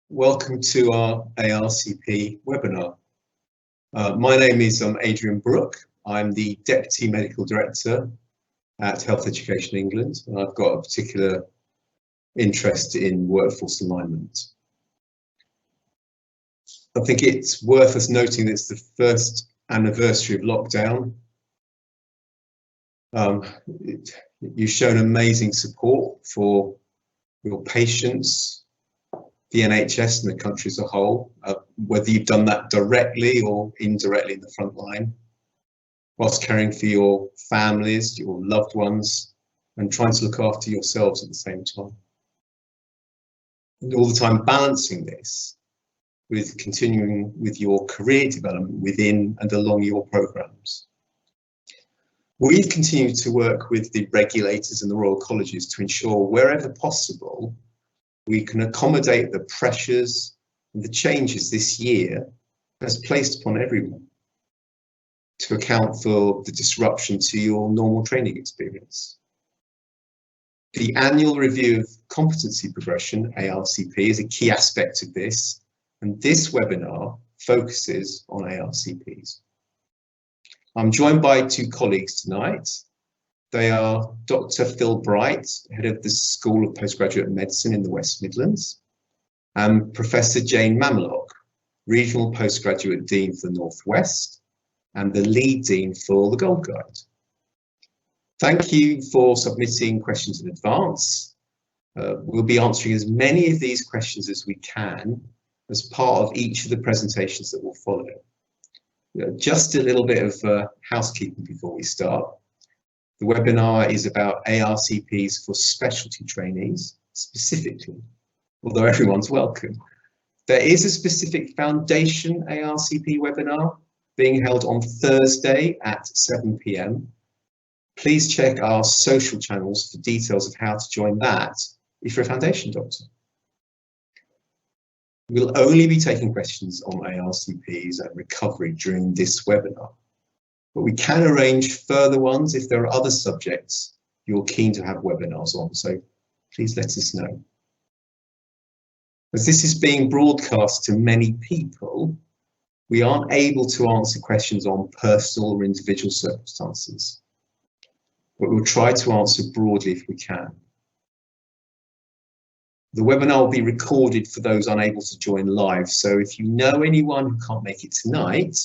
Welcome to our ARCP webinar. My name is Adrian Brooke. I'm the Deputy Medical Director at Health Education England, and I've got a particular interest in workforce alignment. I think it's worth us noting that it's the first anniversary of lockdown. You've shown amazing support for your patients, the NHS and the country as a whole, whether you've done that directly or indirectly in the front line, whilst caring for your families, your loved ones, and trying to look after yourselves at the same time. And all the time balancing this with continuing with your career development within and along your programmes. We've continued to work with the regulators and the Royal Colleges to ensure wherever possible we can accommodate the pressures and the changes this year has placed upon everyone to account for the disruption to your normal training experience. The annual review of competency progression, ARCP, is a key aspect of this, and this webinar focuses on ARCPs. I'm joined by two colleagues tonight. They are Dr. Phil Bright, head of the School of Postgraduate Medicine in the West Midlands, and Professor Jane Mamelock, Regional Postgraduate Dean for the Northwest and the Lead Dean for the Gold Guide. Thank you for submitting questions in advance. We'll be answering as many of these questions as we can as part of each of the presentations that will follow. Just a little bit of housekeeping before we start. The webinar is about ARCPs for specialty trainees specifically, although everyone's welcome. There is a specific foundation ARCP webinar being held on Thursday at 7 PM. Please check our social channels for details of how to join that if you're a foundation doctor. We'll only be taking questions on ARCPs and recovery during this webinar, but we can arrange further ones if there are other subjects you're keen to have webinars on, so please let us know. As this is being broadcast to many people, we aren't able to answer questions on personal or individual circumstances, but we'll try to answer broadly if we can. The webinar will be recorded for those unable to join live, so if you know anyone who can't make it tonight,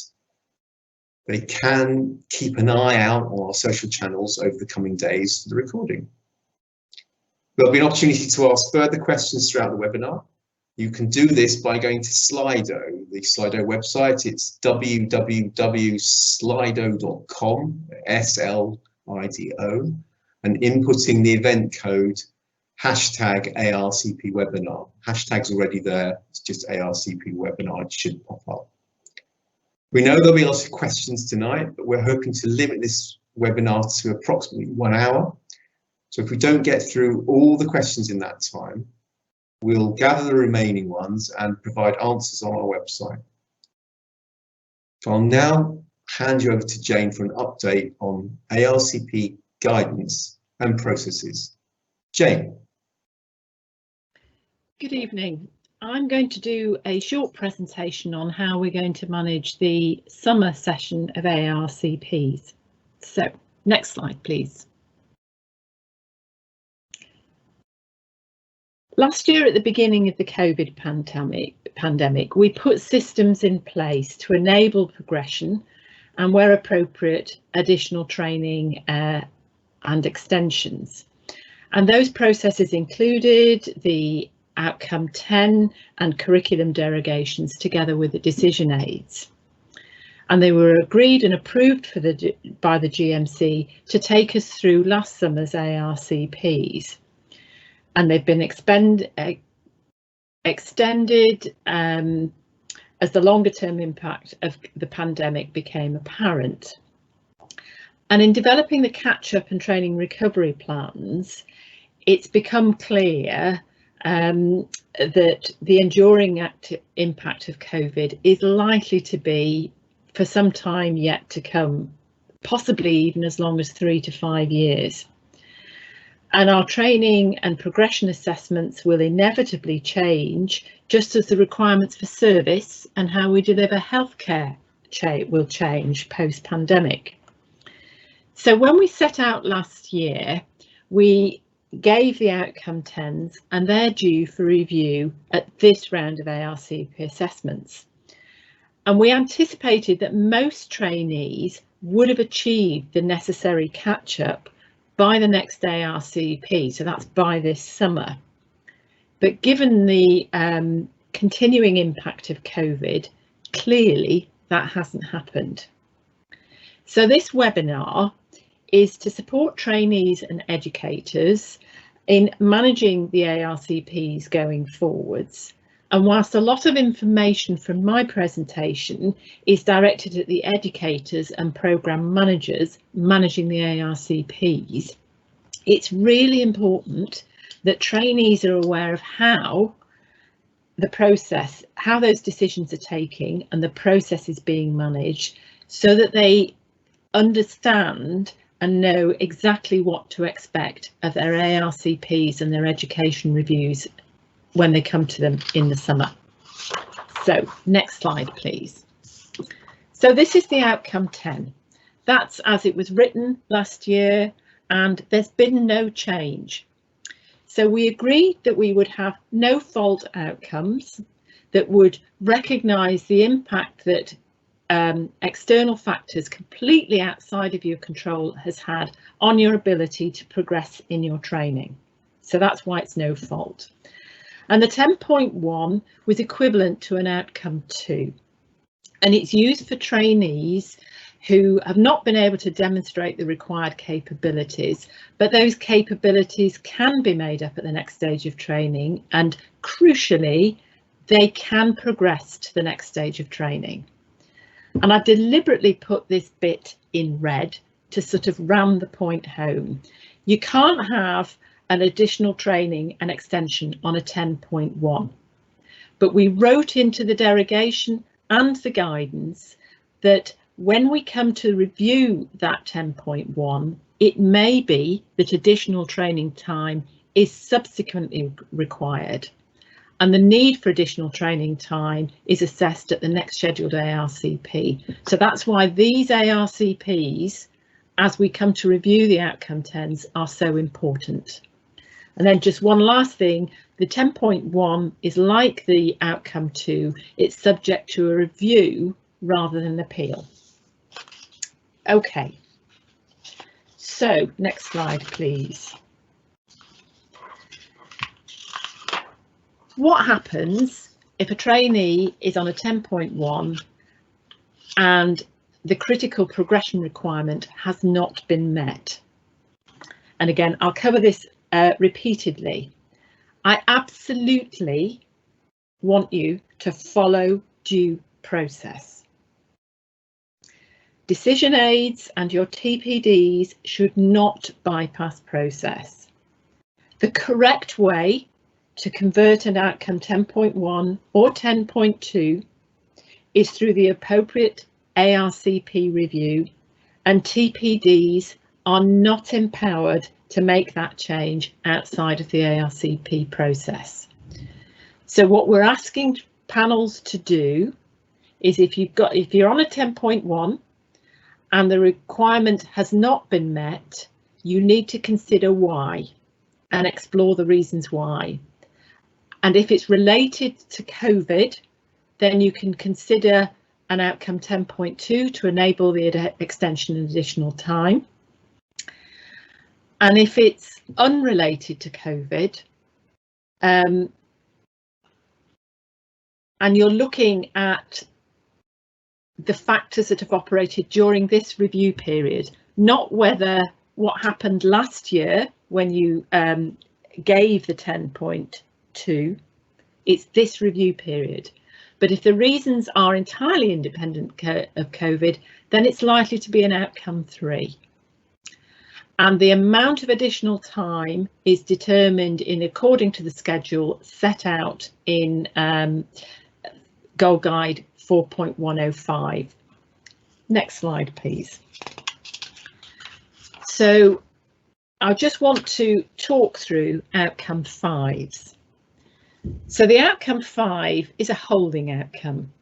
they can keep an eye out on our social channels over the coming days for the recording. There'll be an opportunity to ask further questions throughout the webinar. You can do this by going to Slido, the Slido website. It's www.slido.com, SLIDO, and inputting the event code #ARCP webinar. Hashtag's already there, it's just ARCP webinar, it should pop up. We know there'll be lots of questions tonight, but we're hoping to limit this webinar to approximately 1 hour. So if we don't get through all the questions in that time, we'll gather the remaining ones and provide answers on our website. So I'll now hand you over to Jane for an update on ARCP guidance and processes. Jane. Good evening. I'm going to do a short presentation on how we're going to manage the summer session of ARCPs. So, next slide, please. Last year, at the beginning of the COVID pandemic, we put systems in place to enable progression and, where appropriate, additional training and extensions. And those processes included the Outcome 10 and curriculum derogations together with the decision aids. And they were agreed and approved by the GMC to take us through last summer's ARCPs. And they've been extended as the longer term impact of the pandemic became apparent. And in developing the catch-up and training recovery plans, it's become clear that the enduring impact of COVID is likely to be for some time yet to come, possibly even as long as 3 to 5 years. And our training and progression assessments will inevitably change, just as the requirements for service and how we deliver healthcare will change post-pandemic. So when we set out last year, we gave the outcome 10s, and they're due for review at this round of ARCP assessments. And we anticipated that most trainees would have achieved the necessary catch-up by the next ARCP, so that's by this summer. But given the continuing impact of COVID, clearly that hasn't happened. So this webinar is to support trainees and educators in managing the ARCPs going forwards. And whilst a lot of information from my presentation is directed at the educators and programme managers managing the ARCPs, it's really important that trainees are aware of how the process, how those decisions are taking and the process is being managed, so that they understand and know exactly what to expect of their ARCPs and their education reviews when they come to them in the summer. So next slide, please. So this is the outcome 10. That's as it was written last year, and there's been no change. So we agreed that we would have no fault outcomes that would recognise the impact that external factors completely outside of your control has had on your ability to progress in your training. So that's why it's no fault. And the 10.1 was equivalent to an outcome 2, and it's used for trainees who have not been able to demonstrate the required capabilities, but those capabilities can be made up at the next stage of training, and crucially, they can progress to the next stage of training. And I deliberately put this bit in red to sort of ram the point home. You can't have an additional training and extension on a 10.1, but we wrote into the derogation and the guidance that when we come to review that 10.1, it may be that additional training time is subsequently required, and the need for additional training time is assessed at the next scheduled ARCP. So that's why these ARCPs, as we come to review the outcome 10s, are so important. And then just one last thing, the 10.1 is like the outcome 2, it's subject to a review rather than appeal. Okay, so next slide, please. What happens if a trainee is on a 10.1 and the critical progression requirement has not been met? And again, I'll cover this repeatedly. I absolutely want you to follow due process. Decision aids and your TPDs should not bypass process. The correct way to convert an outcome 10.1 or 10.2 is through the appropriate ARCP review, and TPDs are not empowered to make that change outside of the ARCP process. So what we're asking panels to do is if you're on a 10.1 and the requirement has not been met, you need to consider why and explore the reasons why. And if it's related to COVID, then you can consider an outcome 10.2 to enable the extension and additional time. And if it's unrelated to COVID, and you're looking at the factors that have operated during this review period, not whether what happened last year when you gave the 10.2, it's this review period. But if the reasons are entirely independent of COVID, then it's likely to be an outcome 3. And the amount of additional time is determined according to the schedule set out in Goal Guide 4.105. Next slide, please. So I just want to talk through outcome 5s. So the outcome 5 is a holding outcome,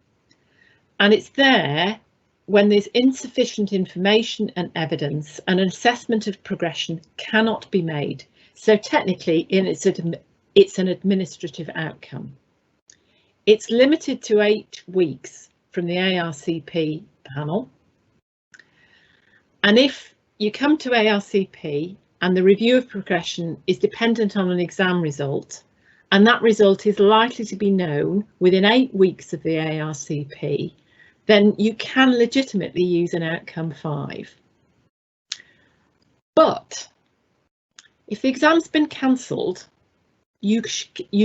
and it's there when there's insufficient information and evidence and an assessment of progression cannot be made. So technically, it's an administrative outcome. It's limited to 8 weeks from the ARCP panel. And if you come to ARCP and the review of progression is dependent on an exam result, and that result is likely to be known within 8 weeks of the ARCP, then you can legitimately use an outcome 5. But if the exam's been cancelled, you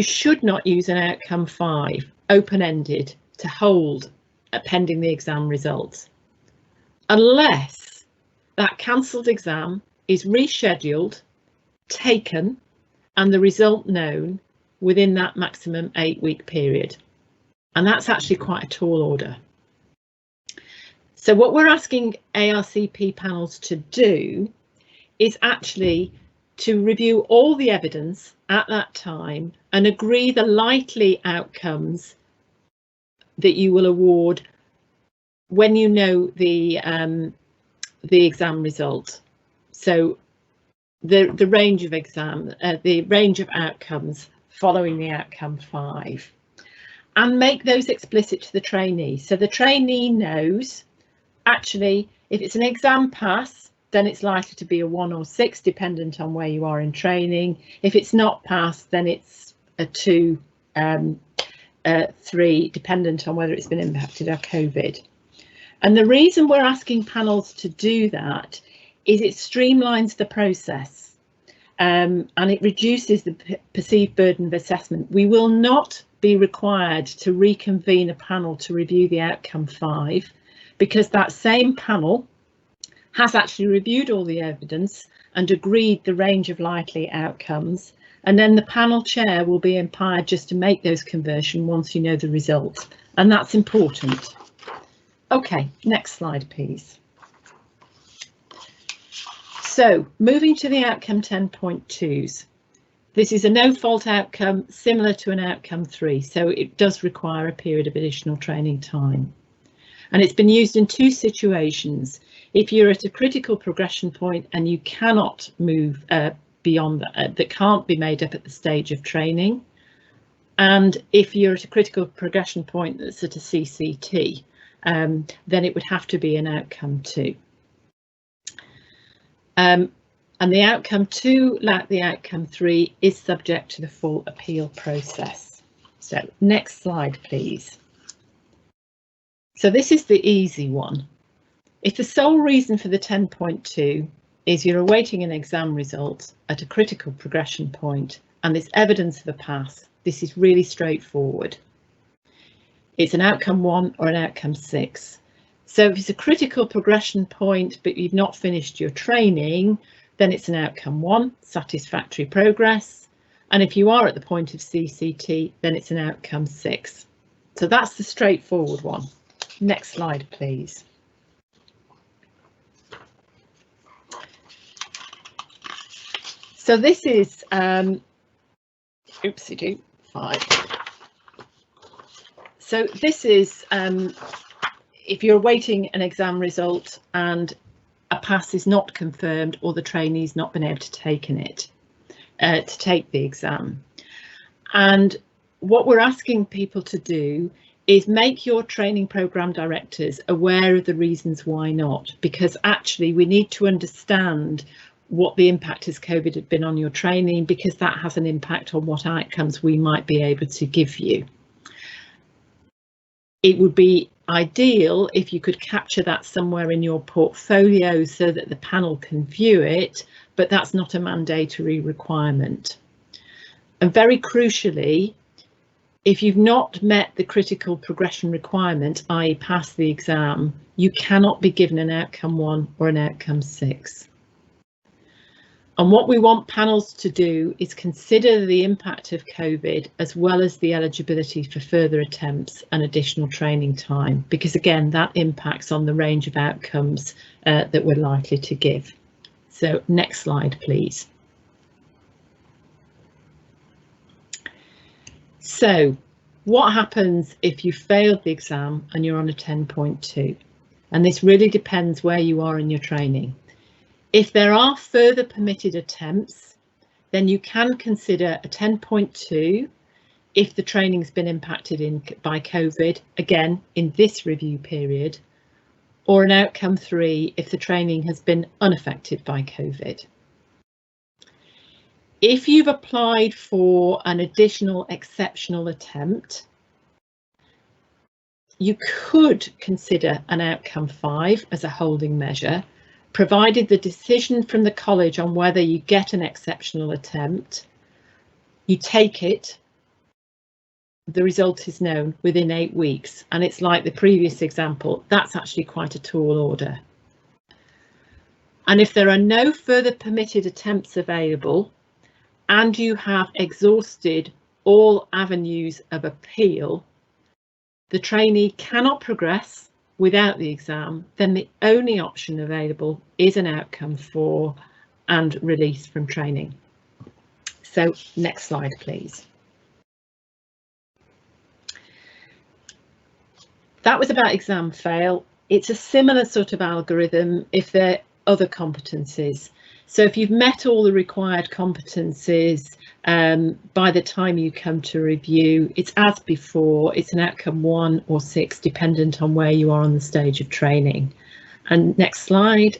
should not use an outcome 5 open-ended to hold pending the exam results, unless that cancelled exam is rescheduled, taken, and the result known within that maximum 8-week period. And that's actually quite a tall order. So what we're asking ARCP panels to do is actually to review all the evidence at that time and agree the likely outcomes that you will award when you know the exam result. So the range of outcomes following the outcome 5, and make those explicit to the trainee. So the trainee knows, actually, if it's an exam pass, then it's likely to be a 1 or 6, dependent on where you are in training. If it's not passed, then it's a 2, 3, dependent on whether it's been impacted by COVID. And the reason we're asking panels to do that is it streamlines the process, and it reduces the perceived burden of assessment. We will not be required to reconvene a panel to review the outcome 5, because that same panel has actually reviewed all the evidence and agreed the range of likely outcomes, and then the panel chair will be empowered just to make those conversions once you know the result, and that's important. Okay, next slide, please. So moving to the outcome 10.2s. This is a no-fault outcome similar to an outcome 3, so it does require a period of additional training time. And it's been used in 2 situations. If you're at a critical progression point and you cannot move beyond that can't be made up at the stage of training, and if you're at a critical progression point that's at a CCT, then it would have to be an outcome 2. And the outcome 2, like the outcome 3, is subject to the full appeal process. So next slide, please. So this is the easy one. If the sole reason for the 10.2 is you're awaiting an exam result at a critical progression point and there's evidence of a pass, this is really straightforward. It's an outcome 1 or an outcome 6. So if it's a critical progression point but you've not finished your training, then it's an outcome 1, satisfactory progress. And if you are at the point of CCT, then it's an outcome 6. So that's the straightforward one. Next slide, please. So this is oopsie-doo, 5. So this is if you're awaiting an exam result and a pass is not confirmed or the trainee's not been able to take the exam. And what we're asking people to do is make your training programme directors aware of the reasons why not, because actually we need to understand what the impact as COVID had been on your training, because that has an impact on what outcomes we might be able to give you. It would be ideal if you could capture that somewhere in your portfolio so that the panel can view it, but that's not a mandatory requirement. And very crucially, if you've not met the critical progression requirement, i.e. pass the exam, you cannot be given an outcome 1 or an outcome 6. And what we want panels to do is consider the impact of COVID as well as the eligibility for further attempts and additional training time, because again, that impacts on the range of outcomes that we're likely to give. So next slide, please. So what happens if you failed the exam and you're on a 10.2? And this really depends where you are in your training. If there are further permitted attempts, then you can consider a 10.2 if the training's been impacted by COVID, again, in this review period, or an outcome 3 if the training has been unaffected by COVID. If you've applied for an additional exceptional attempt, you could consider an outcome 5 as a holding measure, provided the decision from the college on whether you get an exceptional attempt, you take it, the result is known within 8 weeks. And it's like the previous example, that's actually quite a tall order. And if there are no further permitted attempts available, and you have exhausted all avenues of appeal, the trainee cannot progress without the exam, then the only option available is an outcome 4 and release from training. So next slide, please. That was about exam fail. It's a similar sort of algorithm if there are other competencies. So if you've met all the required competencies by the time you come to review, it's as before, it's an outcome 1 or 6, dependent on where you are on the stage of training. And next slide.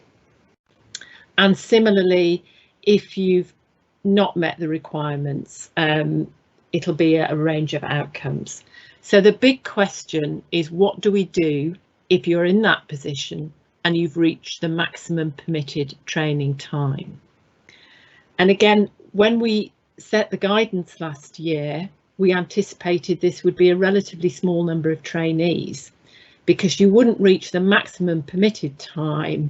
And similarly, if you've not met the requirements, it'll be a range of outcomes. So the big question is, what do we do if you're in that position and you've reached the maximum permitted training time? And again, when we set the guidance last year, we anticipated this would be a relatively small number of trainees, because you wouldn't reach the maximum permitted time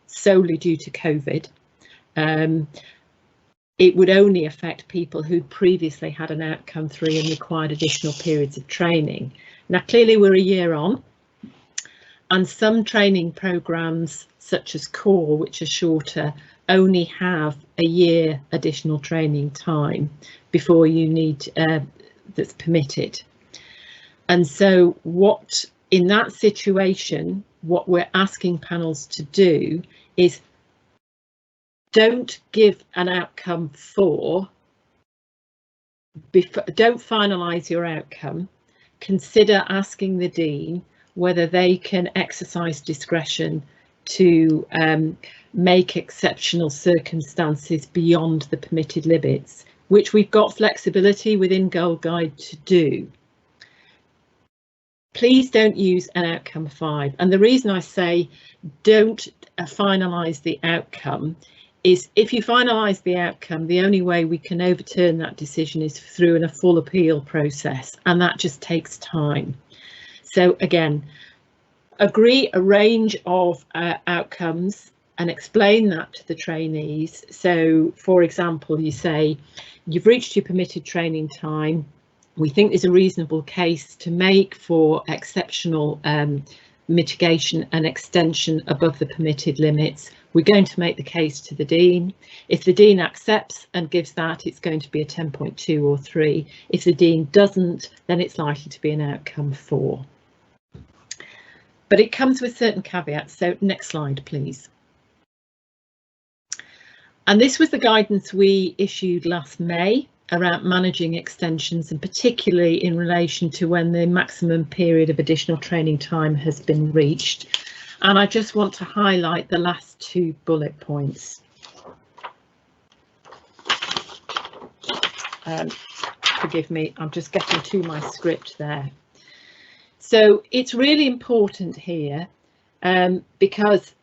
solely due to COVID. It would only affect people who'd previously had an outcome 3 and required additional periods of training. Now, clearly we're a year on, and some training programmes such as core, which are shorter, only have a year additional training time before you need that's permitted. And so what in that situation, what we're asking panels to do is don't give an outcome 4, don't finalise your outcome, consider asking the Dean whether they can exercise discretion to make exceptional circumstances beyond the permitted limits, which we've got flexibility within Goal Guide to do. Please don't use an outcome 5. And the reason I say don't finalise the outcome is if you finalise the outcome, the only way we can overturn that decision is through a full appeal process, and that just takes time. So again, agree a range of outcomes and explain that to the trainees. So for example, you say you've reached your permitted training time. We think there's a reasonable case to make for exceptional mitigation and extension above the permitted limits. We're going to make the case to the Dean. If the Dean accepts and gives that, it's going to be a 10.2 or 3. If the Dean doesn't, then it's likely to be an outcome 4. But it comes with certain caveats. So next slide, please. And this was the guidance we issued last May around managing extensions, and particularly in relation to when the maximum period of additional training time has been reached. And I just want to highlight the last 2 bullet points. Forgive me, I'm just getting to my script there. So it's really important here because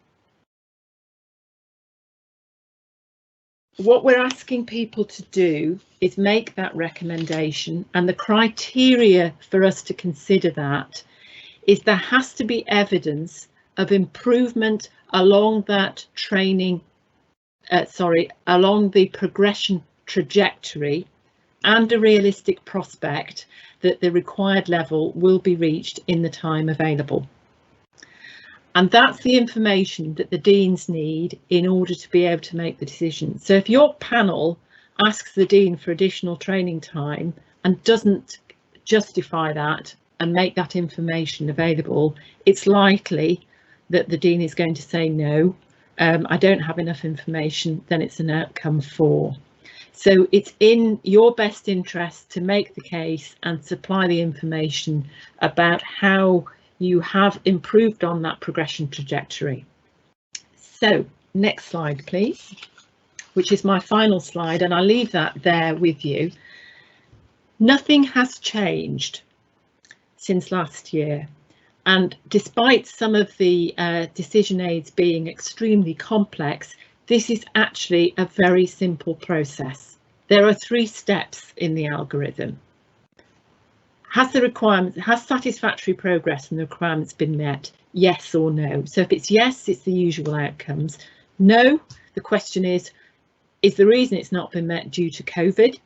what we're asking people to do is make that recommendation, and the criteria for us to consider that is there has to be evidence of improvement along that training, along the progression trajectory, and a realistic prospect that the required level will be reached in the time available. And that's the information that the deans need in order to be able to make the decision. So if your panel asks the dean for additional training time and doesn't justify that and make that information available, it's likely that the dean is going to say no, I don't have enough information, then it's an outcome 4. So it's in your best interest to make the case and supply the information about how you have improved on that progression trajectory. So next slide, please, which is my final slide, and I'll leave that there with you. Nothing has changed since last year, and despite some of the decision aids being extremely complex, this is actually a very simple process. There are 3 steps in the algorithm. Has satisfactory progress and the requirements been met? Yes or no? So if it's yes, it's the usual outcomes. No, the question is the reason it's not been met due to COVID?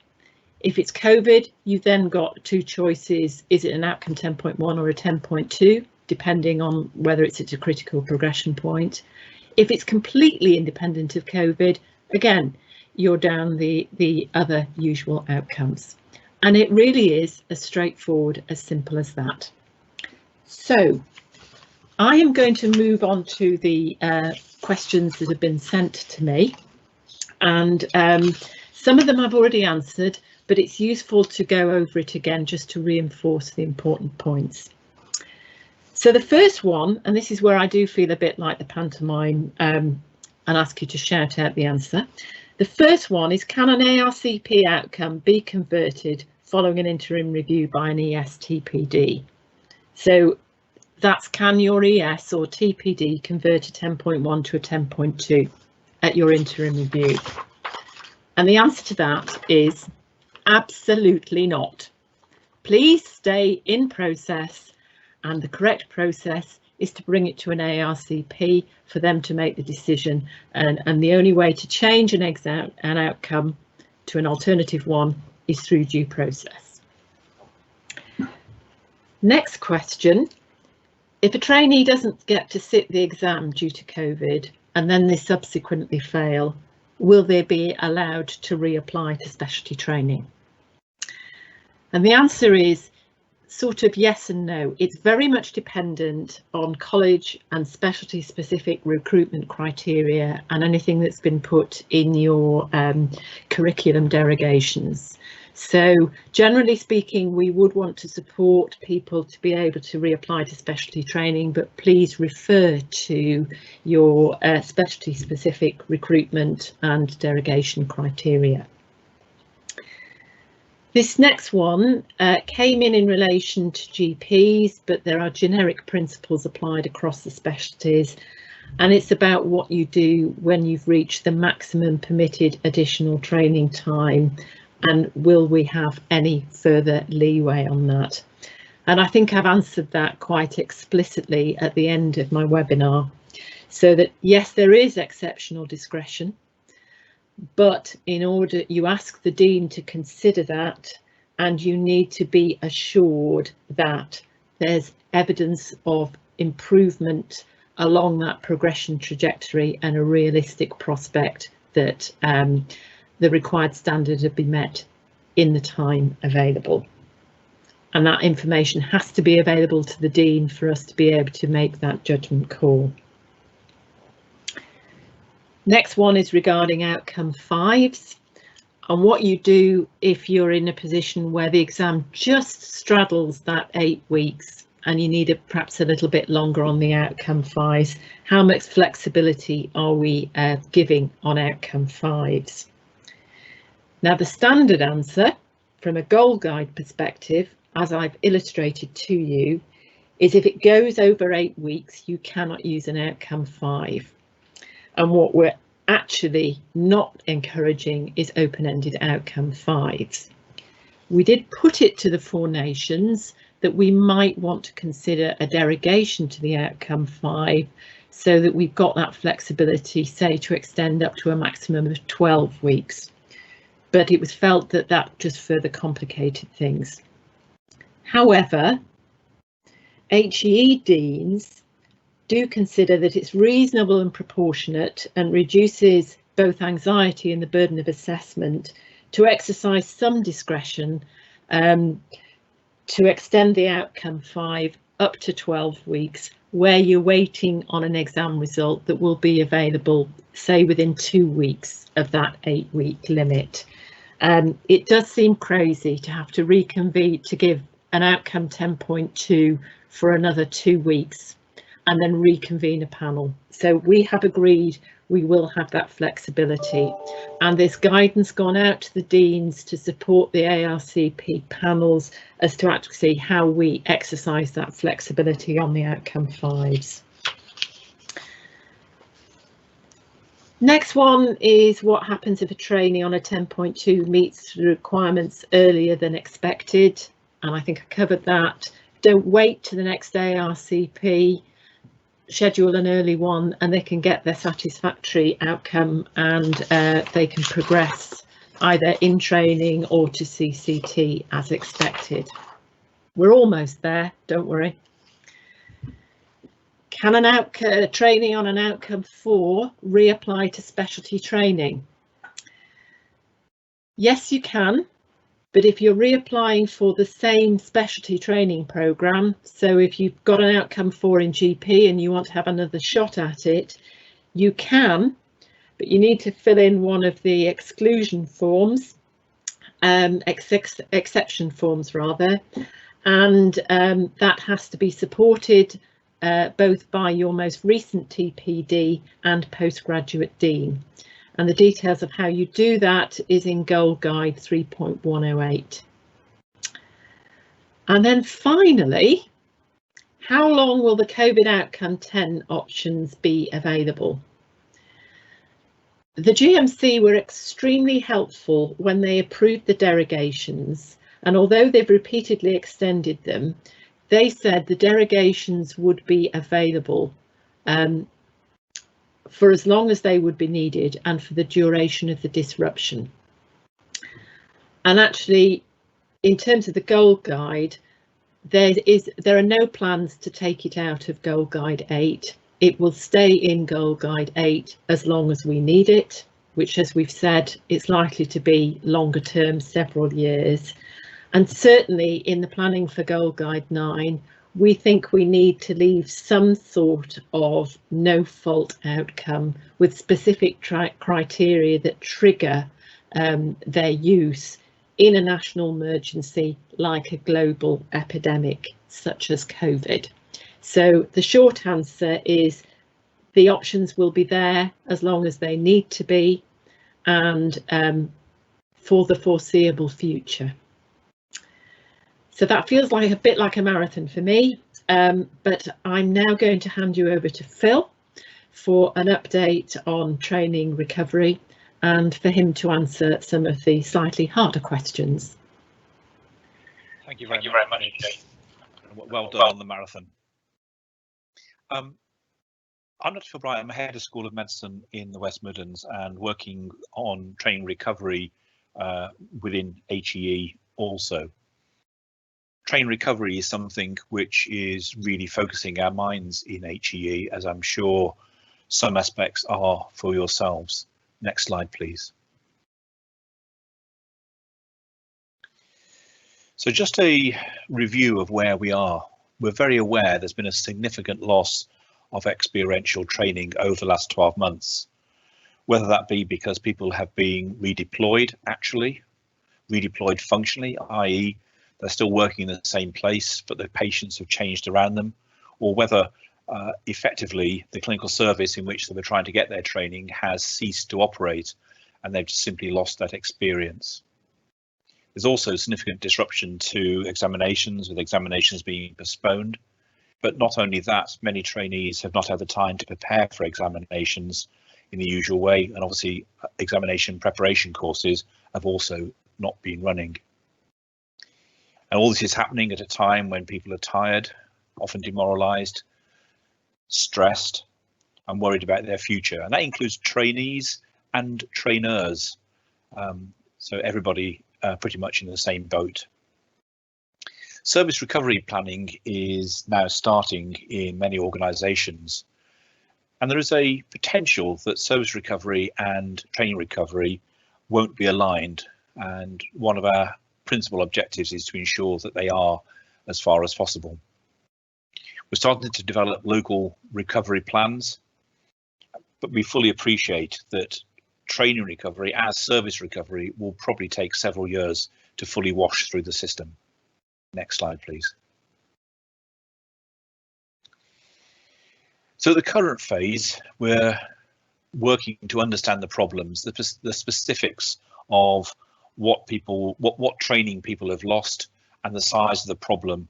If it's COVID, you've then got 2 choices. Is it an outcome 10.1 or a 10.2, depending on whether it's at a critical progression point? If it's completely independent of COVID, again, you're down the other usual outcomes. And it really is as straightforward, as simple as that. So I am going to move on to the questions that have been sent to me. And some of them I've already answered, but it's useful to go over it again just to reinforce the important points. So the first one, and this is where I do feel a bit like the pantomime and ask you to shout out the answer. The first one is, can an ARCP outcome be converted following an interim review by an ES-TPD? So that's, can your ES or TPD convert a 10.1 to a 10.2 at your interim review? And the answer to that is absolutely not. Please stay in process, and the correct process is to bring it to an ARCP for them to make the decision, and the only way to change an outcome to an alternative one is through due process. Next question. If a trainee doesn't get to sit the exam due to COVID and then they subsequently fail, will they be allowed to reapply to specialty training? And the answer is sort of yes and no. It's very much dependent on college and specialty specific recruitment criteria and anything that's been put in your curriculum derogations. So generally speaking, we would want to support people to be able to reapply to specialty training, but please refer to your specialty specific recruitment and derogation criteria. This next one came in relation to GPs, but there are generic principles applied across the specialties, and it's about what you do when you've reached the maximum permitted additional training time, and will we have any further leeway on that? And I think I've answered that quite explicitly at the end of my webinar, so that yes, there is exceptional discretion, but in order, you ask the dean to consider that, and you need to be assured that there's evidence of improvement along that progression trajectory and a realistic prospect that the required standard will be met in the time available. And that information has to be available to the dean for us to be able to make that judgment call. Next one is regarding outcome 5s and what you do if you're in a position where the exam just straddles that 8 weeks and you need perhaps a little bit longer on the outcome 5s. How much flexibility are we giving on outcome 5s? Now, the standard answer from a goal guide perspective, as I've illustrated to you, is if it goes over 8 weeks, you cannot use an outcome 5. And what we're actually not encouraging is open-ended outcome 5s. We did put it to the 4 nations that we might want to consider a derogation to the outcome 5 so that we've got that flexibility, say, to extend up to a maximum of 12 weeks. But it was felt that that just further complicated things. However, HEE deans do consider that it's reasonable and proportionate and reduces both anxiety and the burden of assessment to exercise some discretion to extend the outcome 5 up to 12 weeks where you're waiting on an exam result that will be available, say, within 2 weeks of that 8-week limit. It does seem crazy to have to reconvene to give an outcome 10.2 for another 2 weeks and then reconvene a panel. So we have agreed we will have that flexibility, and there's guidance gone out to the deans to support the ARCP panels as to actually how we exercise that flexibility on the outcome 5s. Next one is what happens if a trainee on a 10.2 meets the requirements earlier than expected, and I think I covered that. Don't wait to the next ARCP, schedule an early one and they can get their satisfactory outcome, and they can progress either in training or to CCT as expected. We're almost there, don't worry. Can a trainee on an outcome 4 reapply to specialty training? Yes, you can. But if you're reapplying for the same specialty training programme, so if you've got an outcome 4 in GP and you want to have another shot at it, you can, but you need to fill in one of the exclusion forms, exception forms rather, and that has to be supported both by your most recent TPD and postgraduate dean. And the details of how you do that is in Goal Guide 3.108. And then finally, how long will the COVID outcome 10 options be available? The GMC were extremely helpful when they approved the derogations, and although they've repeatedly extended them, they said the derogations would be available for as long as they would be needed and for the duration of the disruption. And actually, in terms of the Goal Guide, there are no plans to take it out of Goal Guide 8. It will stay in Goal Guide 8 as long as we need it, which, as we've said, it's likely to be longer term, several years. And certainly in the planning for Goal Guide 9, we think we need to leave some sort of no fault outcome with specific criteria that trigger their use in a national emergency like a global epidemic such as COVID. So the short answer is the options will be there as long as they need to be, and for the foreseeable future. So that feels like a bit like a marathon for me, but I'm now going to hand you over to Phil for an update on training recovery and for him to answer some of the slightly harder questions. Thank you very much. Well done on the marathon. I'm Dr. Phil Bright. I'm head of School of Medicine in the West Midlands and working on training recovery within HEE also. Train recovery is something which is really focusing our minds in HEE, as I'm sure some aspects are for yourselves. Next slide, please. So just a review of where we are. We're very aware there's been a significant loss of experiential training over the last 12 months, whether that be because people have been redeployed functionally, i.e. they're still working in the same place, but their patients have changed around them, or whether effectively the clinical service in which they were trying to get their training has ceased to operate and they've just simply lost that experience. There's also significant disruption to examinations, with examinations being postponed. But not only that, many trainees have not had the time to prepare for examinations in the usual way, and obviously examination preparation courses have also not been running. And all this is happening at a time when people are tired, often demoralised, stressed, and worried about their future. And that includes trainees and trainers. So everybody pretty much in the same boat. Service recovery planning is now starting in many organisations, and there is a potential that service recovery and training recovery won't be aligned, and one of our principal objectives is to ensure that they are as far as possible. We're starting to develop local recovery plans, but we fully appreciate that training recovery as service recovery will probably take several years to fully wash through the system. Next slide, please. So the current phase, we're working to understand the problems, the specifics of what training people have lost and the size of the problem.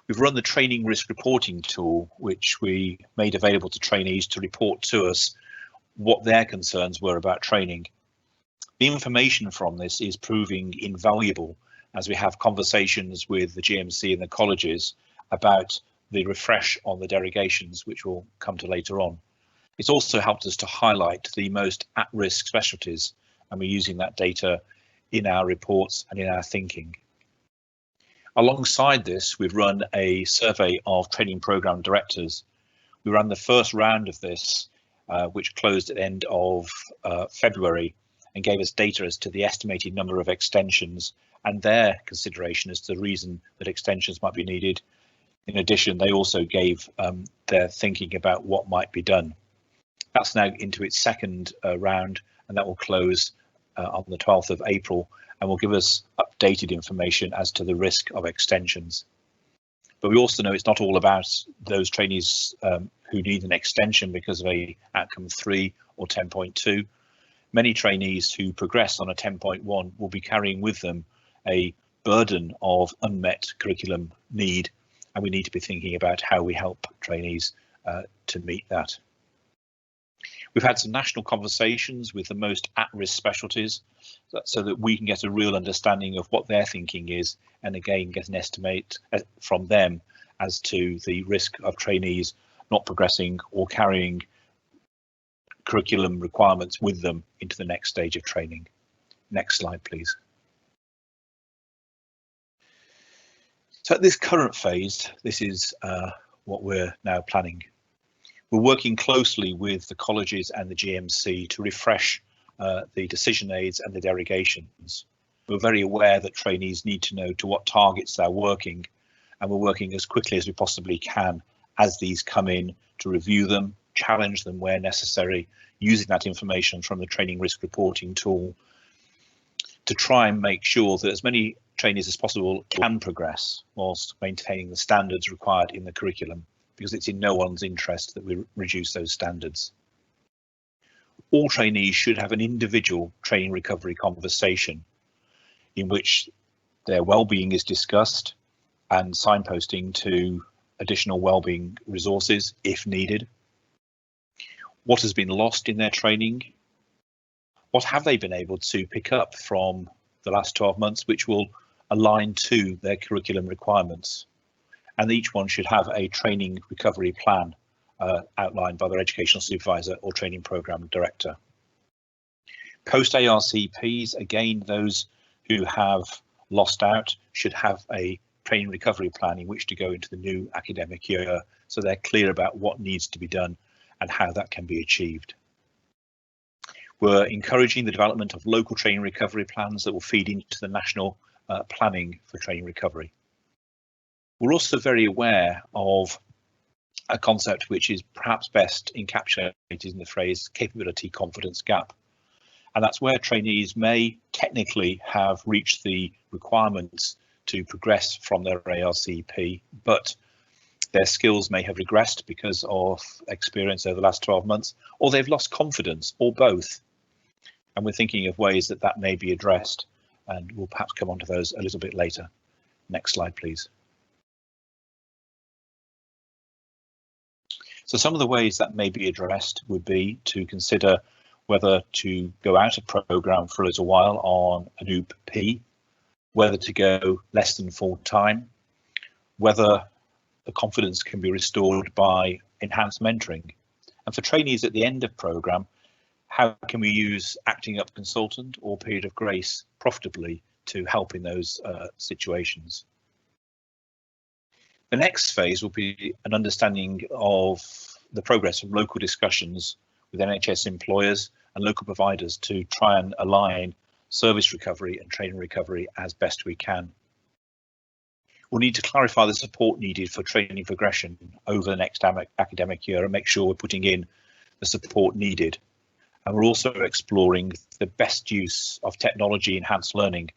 We've run the training risk reporting tool, which we made available to trainees to report to us what their concerns were about training. The information from this is proving invaluable as we have conversations with the GMC and the colleges about the refresh on the derogations, which we'll come to later on. It's also helped us to highlight the most at-risk specialties, and we're using that data in our reports and in our thinking. Alongside this, we've run a survey of training programme directors. We ran the first round of this, which closed at the end of February, and gave us data as to the estimated number of extensions and their consideration as to the reason that extensions might be needed. In addition, they also gave their thinking about what might be done. That's now into its second round, and that will close on the 12th of April, and will give us updated information as to the risk of extensions. But we also know it's not all about those trainees who need an extension because of a outcome 3 or 10.2. Many trainees who progress on a 10.1 will be carrying with them a burden of unmet curriculum need, and we need to be thinking about how we help trainees to meet that. We've had some national conversations with the most at-risk specialties so that we can get a real understanding of what their thinking is, and again get an estimate from them as to the risk of trainees not progressing or carrying curriculum requirements with them into the next stage of training. Next slide, please. So at this current phase, this is what we're now planning. We're working closely with the colleges and the GMC to refresh the decision aids and the derogations. We're very aware that trainees need to know to what targets they're working, and we're working as quickly as we possibly can as these come in to review them, challenge them where necessary, using that information from the training risk reporting tool to try and make sure that as many trainees as possible can progress whilst maintaining the standards required in the curriculum, because it's in no one's interest that we reduce those standards. All trainees should have an individual training recovery conversation in which their well-being is discussed and signposting to additional well-being resources if needed. What has been lost in their training? What have they been able to pick up from the last 12 months which will align to their curriculum requirements? And each one should have a training recovery plan outlined by their educational supervisor or training programme director. Post ARCPs, again, those who have lost out should have a training recovery plan in which to go into the new academic year, so they're clear about what needs to be done and how that can be achieved. We're encouraging the development of local training recovery plans that will feed into the national planning for training recovery. We're also very aware of a concept which is perhaps best encapsulated in the phrase capability confidence gap. And that's where trainees may technically have reached the requirements to progress from their ARCP, but their skills may have regressed because of experience over the last 12 months, or they've lost confidence, or both. And we're thinking of ways that that may be addressed, and we'll perhaps come on to those a little bit later. Next slide, please. So some of the ways that may be addressed would be to consider whether to go out of programme for a little while on an OOP, whether to go less than full time, whether the confidence can be restored by enhanced mentoring. And for trainees at the end of programme, how can we use acting up consultant or period of grace profitably to help in those situations? The next phase will be an understanding of the progress of local discussions with NHS employers and local providers to try and align service recovery and training recovery as best we can. We'll need to clarify the support needed for training progression over the next academic year and make sure we're putting in the support needed. And we're also exploring the best use of technology enhanced learning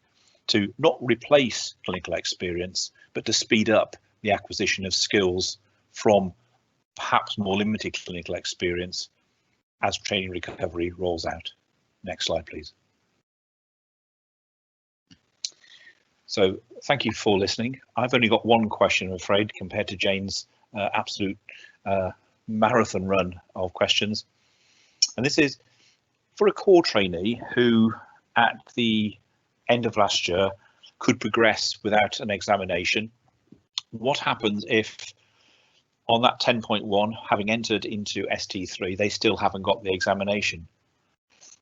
to not replace clinical experience, but to speed up the acquisition of skills from perhaps more limited clinical experience as training recovery rolls out. Next slide, please. So thank you for listening. I've only got one question, I'm afraid, compared to Jane's absolute marathon run of questions. And this is for a core trainee who at the end of last year could progress without an examination. What happens if on that 10.1, having entered into ST3, they still haven't got the examination?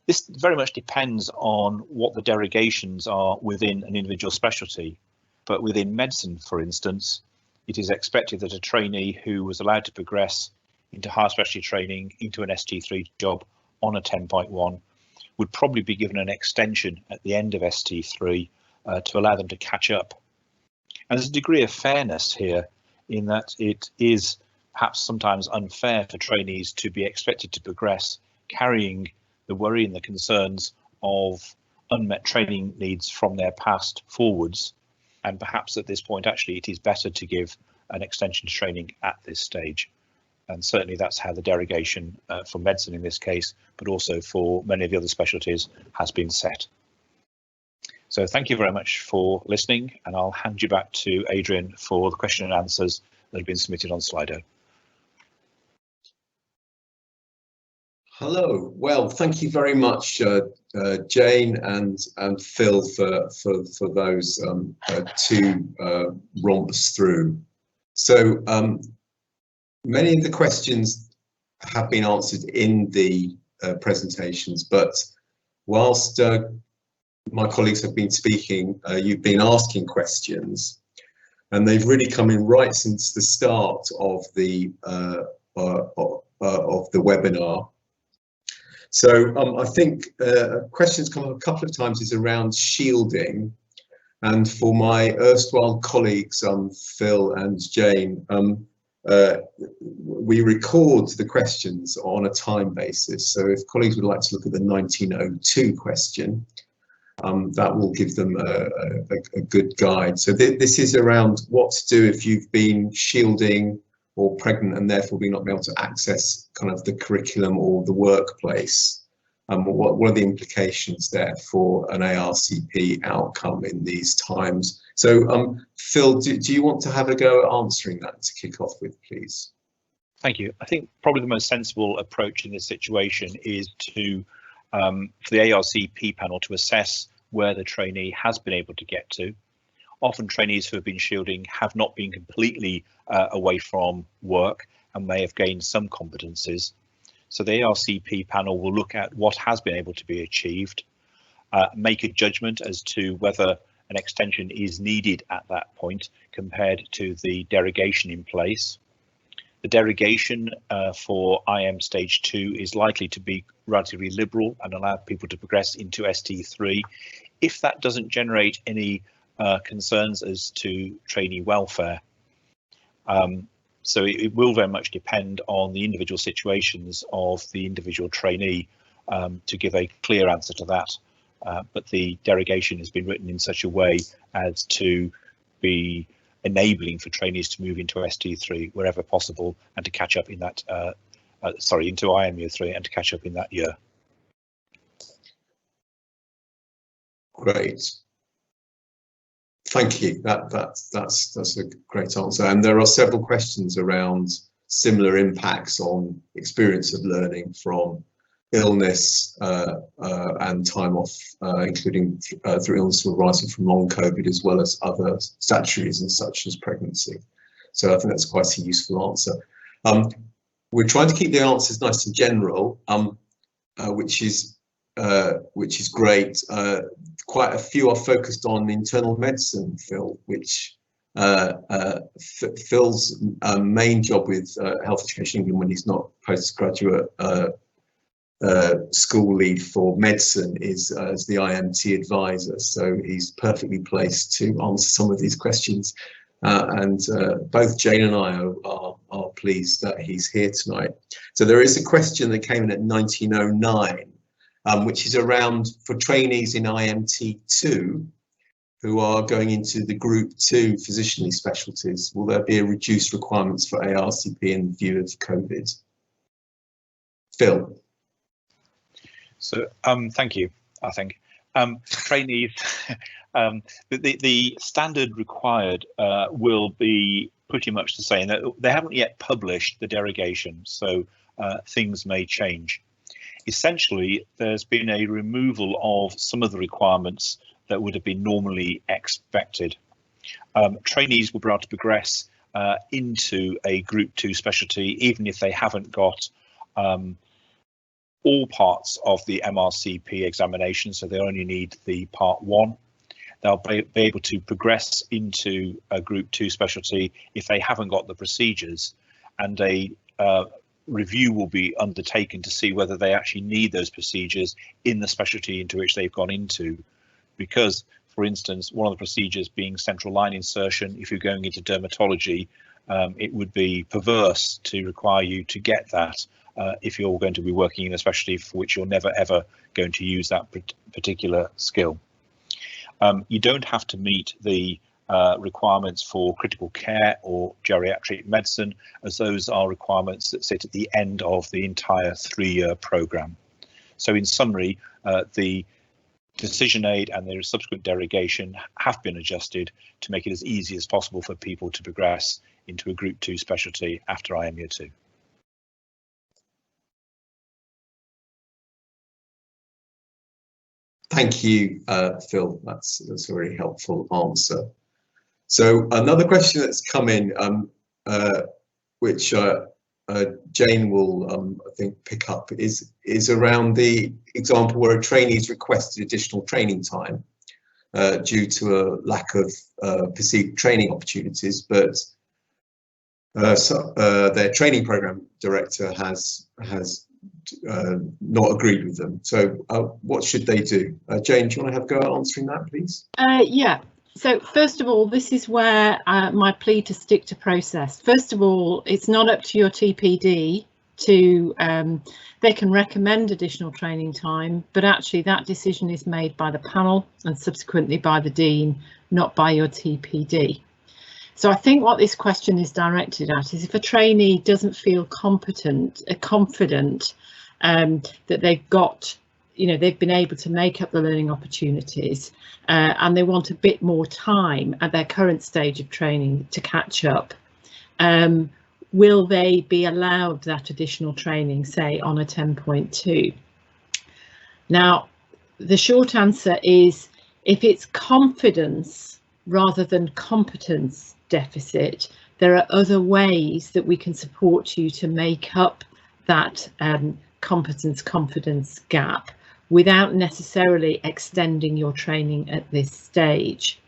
This very much depends on what the derogations are within an individual specialty, but within medicine, for instance, it is expected that a trainee who was allowed to progress into higher specialty training into an ST3 job on a 10.1 would probably be given an extension at the end of ST3 to allow them to catch up. And there's a degree of fairness here in that it is perhaps sometimes unfair for trainees to be expected to progress carrying the worry and the concerns of unmet training needs from their past forwards. And perhaps at this point, actually, it is better to give an extension to training at this stage. And certainly that's how the derogation for medicine in this case, but also for many of the other specialties has been set. So thank you very much for listening, and I'll hand you back to Adrian for the question and answers that have been submitted on Slido. Hello. Well, thank you very much, Jane and Phil, for those two romps through. So many of the questions have been answered in the presentations, but whilst my colleagues have been speaking, you've been asking questions, and they've really come in right since the start of the webinar. So I think questions come up a couple of times is around shielding, and for my erstwhile colleagues, Phil and Jane, we record the questions on a time basis. So if colleagues would like to look at the 1902 question, that will give them a good guide. So this is around what to do if you've been shielding or pregnant and therefore be not able to access kind of the curriculum or the workplace. What are the implications there for an ARCP outcome in these times? So Phil, do you want to have a go at answering that to kick off with, please? Thank you. I think probably the most sensible approach in this situation is to for the ARCP panel to assess where the trainee has been able to get to. Often trainees who have been shielding have not been completely away from work and may have gained some competencies. So the ARCP panel will look at what has been able to be achieved, make a judgment as to whether an extension is needed at that point compared to the derogation in place. The derogation for IM stage 2 is likely to be relatively liberal and allow people to progress into ST3 if that doesn't generate any concerns as to trainee welfare. So it will very much depend on the individual situations of the individual trainee to give a clear answer to that. But the derogation has been written in such a way as to be enabling for trainees to move into ST3 wherever possible and to catch up in that, into IM year 3 and to catch up in that year. Great. Thank you. That's a great answer. And there are several questions around similar impacts on experience of learning from illness and time off, including through illness arising from long COVID, as well as other statutory reasons such as pregnancy. So I think that's quite a useful answer. We're trying to keep the answers nice and general, which is great. Quite a few are focused on internal medicine, Phil, which Phil's main job with Health Education England when he's not postgraduate school lead for medicine is as the IMT advisor, so he's perfectly placed to answer some of these questions. And both Jane and I are pleased that he's here tonight. So there is a question that came in at 1909, which is around for trainees in IMT2 who are going into the Group 2 physicianly specialties. Will there be a reduced requirements for ARCP in view of COVID? Phil. So thank you. I think trainees, the standard required will be pretty much the same. They haven't yet published the derogation, so things may change. Essentially, there's been a removal of some of the requirements that would have been normally expected. Trainees will be able to progress into a Group 2 specialty, even if they haven't got all parts of the MRCP examination, so they only need the Part 1. They'll be able to progress into a Group 2 specialty if they haven't got the procedures, and a review will be undertaken to see whether they actually need those procedures in the specialty into which they've gone into. Because, for instance, one of the procedures being central line insertion, if you're going into dermatology, it would be perverse to require you to get that if you're going to be working in a specialty for which you're never ever going to use that particular skill. You don't have to meet the requirements for critical care or geriatric medicine, as those are requirements that sit at the end of the entire 3-year programme. So in summary, the decision aid and the subsequent derogation have been adjusted to make it as easy as possible for people to progress into a Group 2 specialty after IM Year 2. Thank you, Phil. That's a very helpful answer. So another question that's come in, which Jane will, I think, pick up, is around the example where a trainee's requested additional training time due to a lack of perceived training opportunities, but their training program director has not agreed with them. So what should they do? Jane, do you want to have a go at answering that, please? Yeah. So first of all, this is where my plea to stick to process. First of all, it's not up to your TPD to, they can recommend additional training time, but actually that decision is made by the panel and subsequently by the Dean, not by your TPD. So I think what this question is directed at is if a trainee doesn't feel confident that they've got, they've been able to make up the learning opportunities and they want a bit more time at their current stage of training to catch up, will they be allowed that additional training, say on a 10.2? Now, the short answer is if it's confidence rather than competence deficit, there are other ways that we can support you to make up that competence-confidence gap without necessarily extending your training at this stage.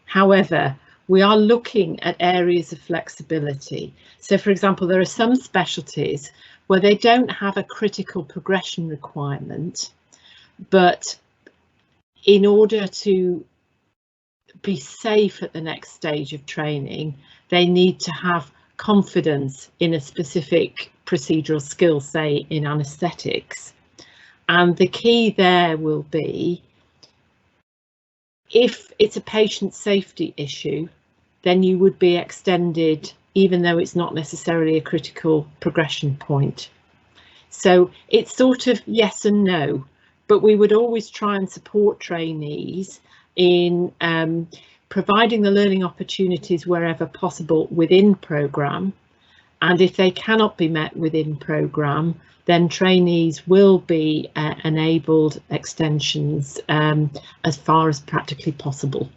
However, we are looking at areas of flexibility. So, for example, there are some specialties where they don't have a critical progression requirement, but in order to be safe at the next stage of training, they need to have confidence in a specific procedural skill, say in anaesthetics. And the key there will be, if it's a patient safety issue, then you would be extended, even though it's not necessarily a critical progression point. So it's sort of yes and no, but we would always try and support trainees in providing the learning opportunities wherever possible within programme. And if they cannot be met within programme, then trainees will be enabled extensions as far as practically possible.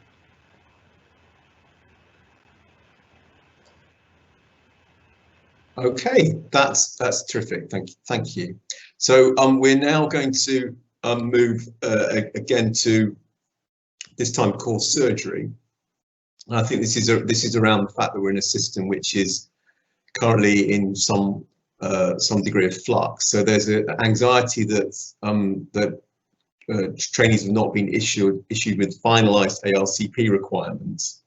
Okay, that's terrific. Thank you. So we're now going to move again to this time core surgery. And I think this is around the fact that we're in a system which is currently in some degree of flux. So there's an anxiety that trainees have not been issued with finalised ARCP requirements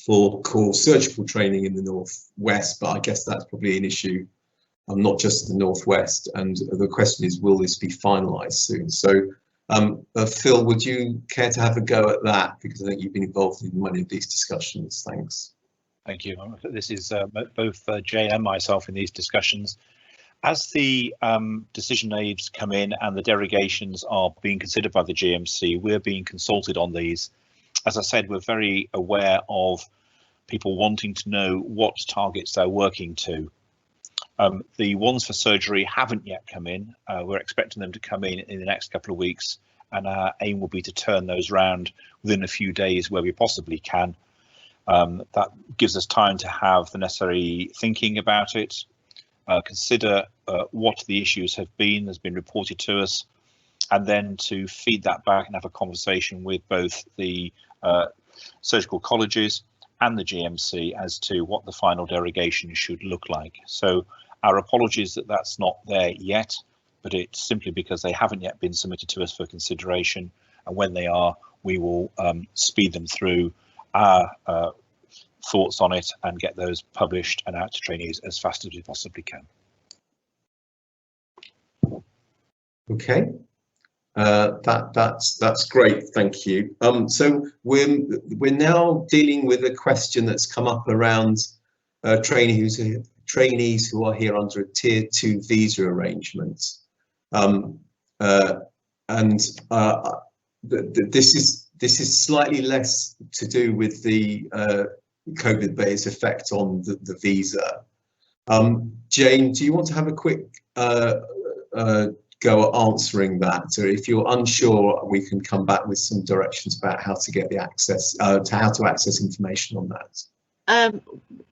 for core surgical training in the Northwest, but I guess that's probably an issue not just in the Northwest. And the question is, will this be finalised soon? So Phil, would you care to have a go at that? Because I think you've been involved in many of these discussions. Thanks. Thank you. This is both Jay and myself in these discussions. As the decision aids come in and the derogations are being considered by the GMC, we're being consulted on these. As I said, we're very aware of people wanting to know what targets they're working to. The ones for surgery haven't yet come in. We're expecting them to come in the next couple of weeks, and our aim will be to turn those round within a few days where we possibly can. That gives us time to have the necessary thinking about it, consider what the issues have been that's been reported to us, and then to feed that back and have a conversation with both the surgical colleges and the GMC as to what the final derogation should look like. So our apologies that that's not there yet, but it's simply because they haven't yet been submitted to us for consideration, and when they are, we will speed them through our thoughts on it and get those published and out to trainees as fast as we possibly can. Okay, that's great, thank you. So we're now dealing with a question that's come up around trainees who are here under a Tier 2 visa arrangement, this is slightly less to do with the COVID, but its effect on the visa. Jane, do you want to have a quick go at answering that? So if you're unsure, we can come back with some directions about how to get the access, how to access information on that.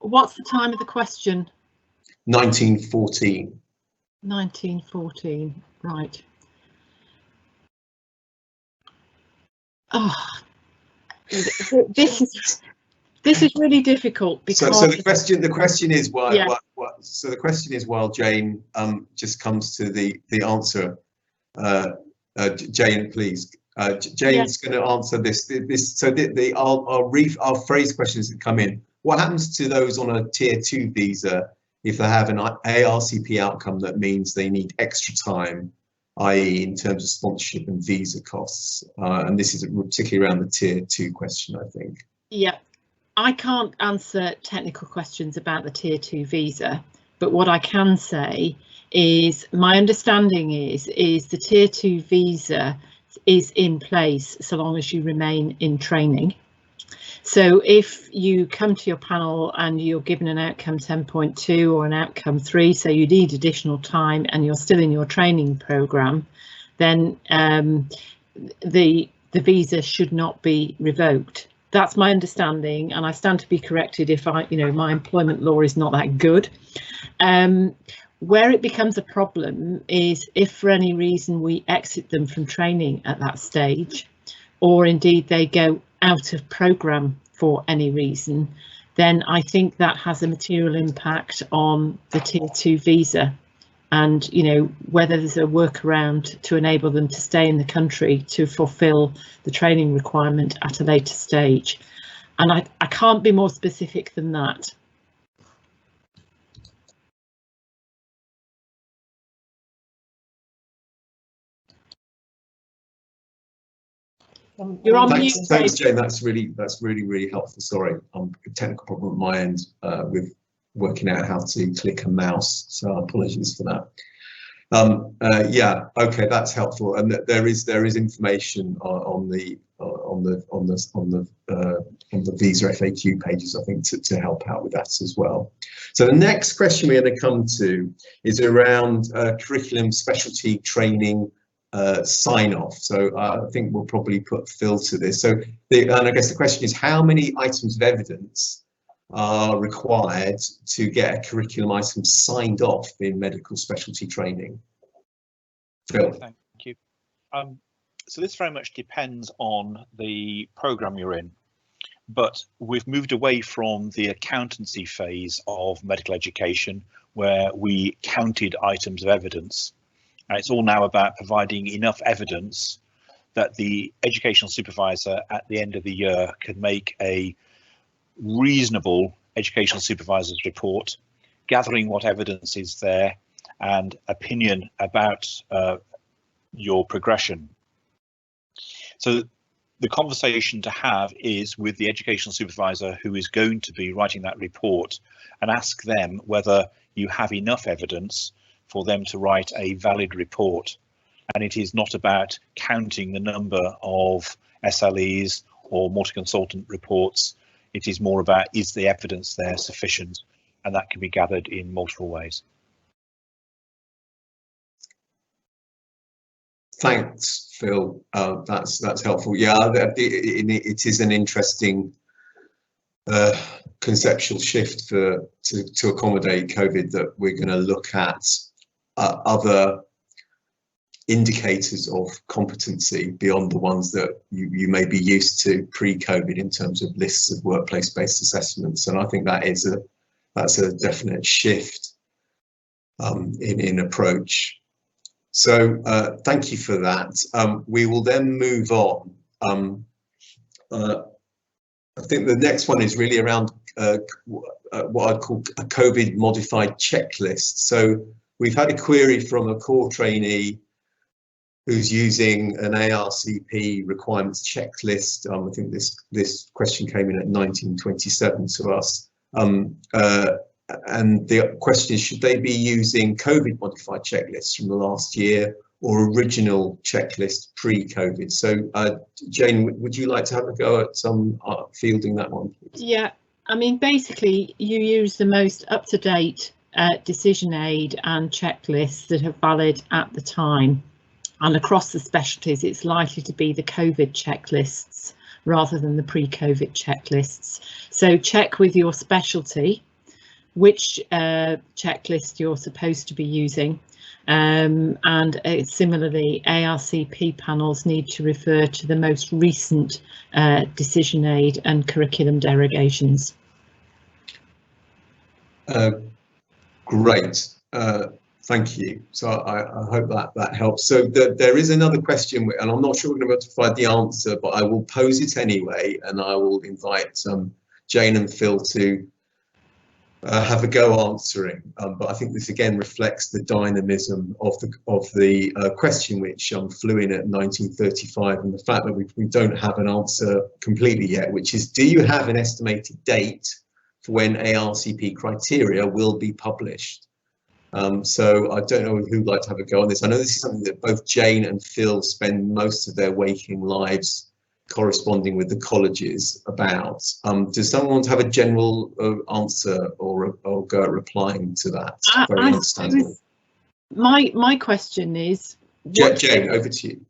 What's the time of the question? 1914. 1914, right. Oh, this is really difficult because. So the question is why. Yeah. So the question is while Jane just comes to the answer. Jane, please. Jane's going to answer this. So I'll phrase questions that come in. What happens to those on a Tier 2 visa if they have an ARCP outcome that means they need extra time, i.e. in terms of sponsorship and visa costs? And this is particularly around the Tier 2 question, I think. Yeah, I can't answer technical questions about the Tier 2 visa, but what I can say is my understanding is the Tier 2 visa is in place so long as you remain in training. So if you come to your panel and you're given an outcome 10.2 or an outcome 3, so you need additional time and you're still in your training programme, then the visa should not be revoked. That's my understanding, and I stand to be corrected if my employment law is not that good. Where it becomes a problem is if for any reason we exit them from training at that stage, or indeed they go out of programme for any reason, then I think that has a material impact on the Tier 2 visa, and whether there's a workaround to enable them to stay in the country to fulfil the training requirement at a later stage. And I can't be more specific than that. You're on mute. Thanks, Jane. That's really helpful. Sorry, a technical problem at my end with working out how to click a mouse, so apologies for that. Yeah, okay, that's helpful, and there is information on the visa FAQ pages, I think, to help out with that as well. So the next question we're going to come to is around curriculum specialty training sign off. So I think we'll probably put Phil to this. So and I guess the question is, how many items of evidence are required to get a curriculum item signed off in medical specialty training? Phil. Thank you. So this very much depends on the programme you're in. but we've moved away from the accountancy phase of medical education where we counted items of evidence. And it's all now about providing enough evidence that the educational supervisor at the end of the year can make a reasonable educational supervisor's report, gathering what evidence is there and opinion about your progression. So the conversation to have is with the educational supervisor who is going to be writing that report, and ask them whether you have enough evidence for them to write a valid report. And it is not about counting the number of SLEs or multi-consultant reports. It is more about, is the evidence there sufficient? And that can be gathered in multiple ways. Thanks, Phil. That's helpful. Yeah, it is an interesting conceptual shift to accommodate COVID, that we're going to look at other indicators of competency beyond the ones that you may be used to pre-COVID in terms of lists of workplace-based assessments. And I think that's a definite shift in approach. So thank you for that. We will then move on. I think the next one is really around what I'd call a COVID modified checklist. So we've had a query from a core trainee who's using an ARCP requirements checklist. I think this question came in at 1927 to us. And the question is, should they be using COVID modified checklists from the last year or original checklist pre-COVID? So Jane, would you like to have a go at fielding that one, please? Yeah, I mean, basically you use the most up-to-date decision aid and checklists that are valid at the time. And across the specialties, it's likely to be the COVID checklists rather than the pre-COVID checklists. So check with your specialty which checklist you're supposed to be using. And similarly, ARCP panels need to refer to the most recent decision aid and curriculum derogations. Great. Thank you. So I hope that helps. So there is another question, and I'm not sure we're going to be able to provide the answer, but I will pose it anyway, and I will invite Jane and Phil to have a go answering. But I think this again reflects the dynamism of the question, which flew in at 1935, and the fact that we don't have an answer completely yet, which is, do you have an estimated date for when ARCP criteria will be published? So I don't know who'd like to have a go on this. I know this is something that both Jane and Phil spend most of their waking lives corresponding with the colleges about. Does someone want to have a general answer or go at replying to that? Very understandable. My question is, Jane, over to you.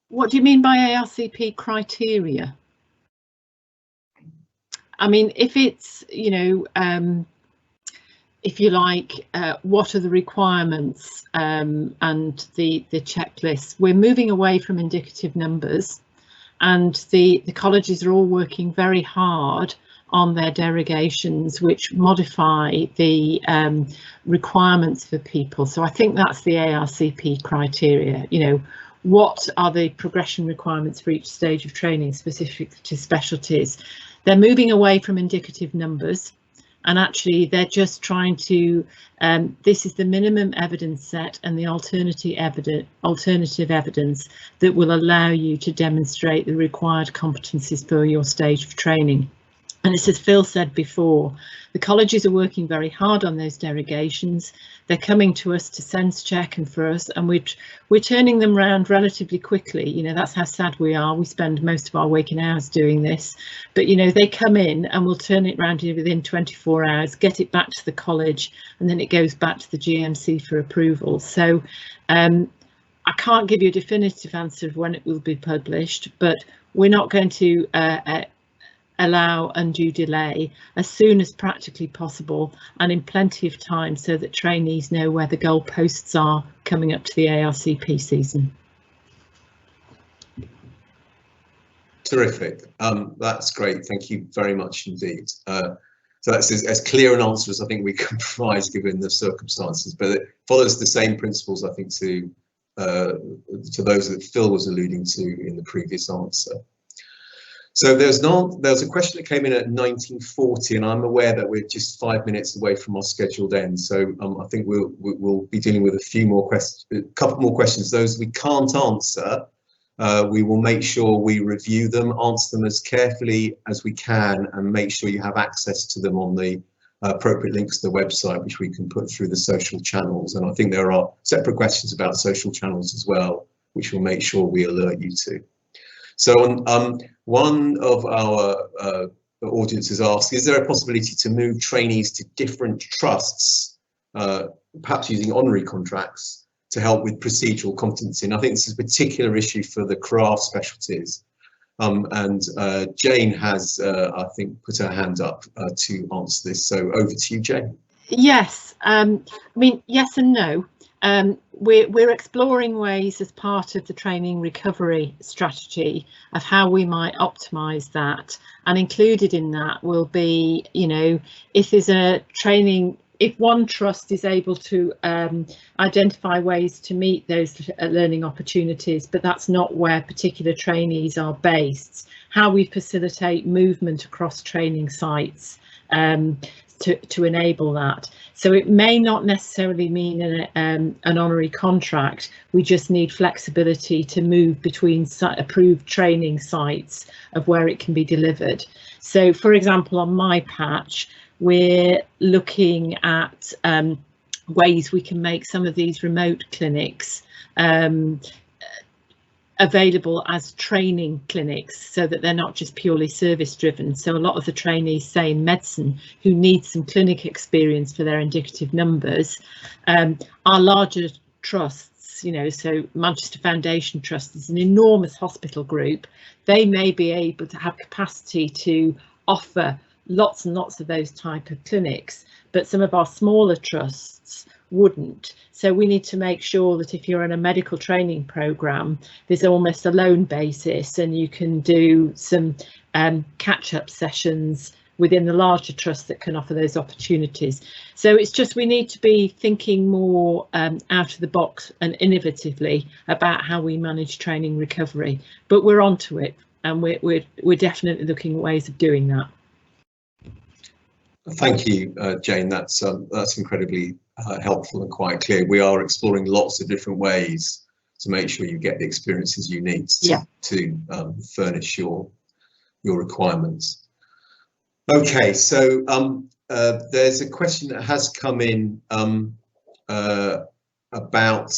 What do you mean by ARCP criteria? I mean, if it's, you know, if you like, what are the requirements and the checklists? We're moving away from indicative numbers, and the colleges are all working very hard on their derogations, which modify the requirements for people. So I think that's the ARCP criteria. You know, what are the progression requirements for each stage of training specific to specialties? They're moving away from indicative numbers, and actually they're just trying to, this is the minimum evidence set and the alternative evidence that will allow you to demonstrate the required competencies for your stage of training. And as Phil said before, the colleges are working very hard on those derogations. They're coming to us to sense check and for us, and we're turning them around relatively quickly. You know, that's how sad we are. We spend most of our waking hours doing this, but you know, they come in and we'll turn it around within 24 hours, get it back to the college, and then it goes back to the GMC for approval. So I can't give you a definitive answer of when it will be published, but we're not going to allow undue delay, as soon as practically possible and in plenty of time, so that trainees know where the goalposts are coming up to the ARCP season. Terrific. That's great. Thank you very much indeed. So that's as clear an answer as I think we can provide given the circumstances, but it follows the same principles, I think, to those that Phil was alluding to in the previous answer. So there's a question that came in at 1940, and I'm aware that we're just 5 minutes away from our scheduled end. So I think we'll be dealing with a few more questions, a couple more questions. Those we can't answer, we will make sure we review them, answer them as carefully as we can, and make sure you have access to them on the appropriate links to the website, which we can put through the social channels. And I think there are separate questions about social channels as well, which we'll make sure we alert you to. So one of our audience has asked, is there a possibility to move trainees to different trusts, perhaps using honorary contracts, to help with procedural competency? And I think this is a particular issue for the craft specialties. And Jane has, I think, put her hand up to answer this. So over to you, Jane. Yes, I mean, yes and no. We're exploring ways as part of the training recovery strategy of how we might optimise that, and included in that will be, you know, if there's a training, if one trust is able to identify ways to meet those learning opportunities, but that's not where particular trainees are based, how we facilitate movement across training sites to enable that. So it may not necessarily mean an honorary contract. We just need flexibility to move between approved training sites of where it can be delivered. So, for example, on my patch, we're looking at ways we can make some of these remote clinics available as training clinics, so that they're not just purely service driven. So a lot of the trainees, say in medicine, who need some clinic experience for their indicative numbers, are larger trusts, you know, so Manchester Foundation Trust is an enormous hospital group. They may be able to have capacity to offer lots and lots of those type of clinics, but some of our smaller trusts wouldn't. So we need to make sure that if you're in a medical training programme, there's almost a loan basis, and you can do some catch-up sessions within the larger trusts that can offer those opportunities. So it's just, we need to be thinking more out of the box and innovatively about how we manage training recovery, but we're onto it, and we're definitely looking at ways of doing that. Thank you, Jane. That's incredibly helpful and quite clear. We are exploring lots of different ways to make sure you get the experiences you need to furnish your requirements. Okay, so there's a question that has come in about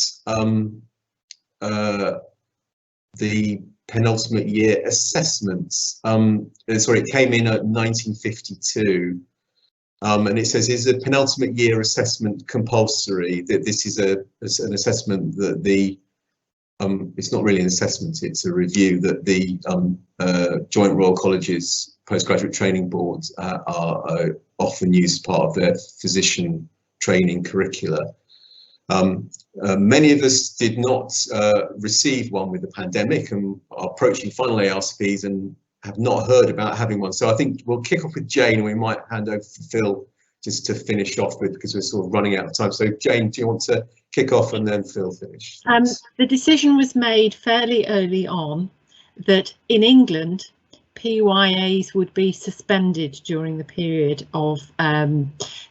the penultimate year assessments. Sorry, it came in at 1952. And it says, is a penultimate year assessment compulsory? That this is an assessment that the it's not really an assessment, it's a review that the Joint Royal College's postgraduate training boards are often used as part of their physician training curricula. Many of us did not receive one with the pandemic and are approaching final ARCPs and have not heard about having one. So I think we'll kick off with Jane, and we might hand over to Phil just to finish off with, because we're sort of running out of time. So Jane, do you want to kick off and then Phil finish? The decision was made fairly early on that in England, PYAs would be suspended during the period of the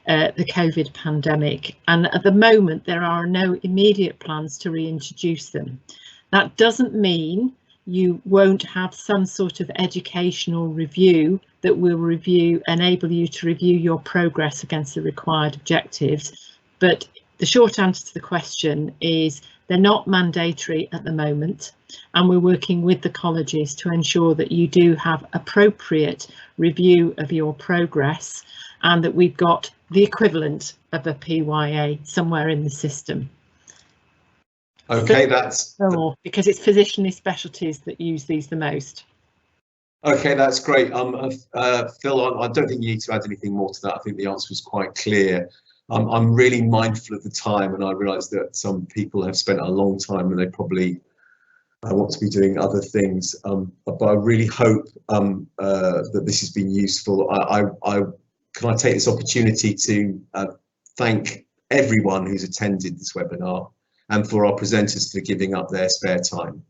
COVID pandemic. And at the moment, there are no immediate plans to reintroduce them. That doesn't mean you won't have some sort of educational review that will enable you to review your progress against the required objectives. But the short answer to the question is they're not mandatory at the moment, and we're working with the colleges to ensure that you do have appropriate review of your progress, and that we've got the equivalent of a PYA somewhere in the system. Okay, that's because it's physicianly specialties that use these the most. Okay, that's great. Phil, I don't think you need to add anything more to that. I think the answer was quite clear. I'm really mindful of the time, and I realise that some people have spent a long time and they probably I want to be doing other things, but I really hope that this has been useful. Can I take this opportunity to thank everyone who's attended this webinar, and for our presenters for giving up their spare time.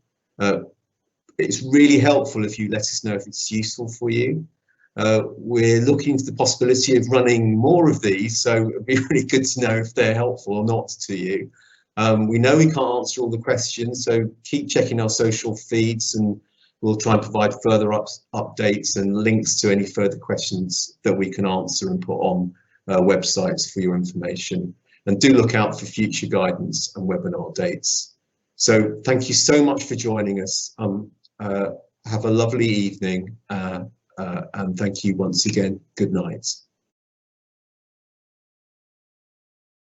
It's really helpful if you let us know if it's useful for you. We're looking into the possibility of running more of these, so it'd be really good to know if they're helpful or not to you. We know we can't answer all the questions, so keep checking our social feeds and we'll try and provide further updates and links to any further questions that we can answer and put on websites for your information. And do look out for future guidance and webinar dates. So thank you so much for joining us. Have a lovely evening and thank you once again. Good night.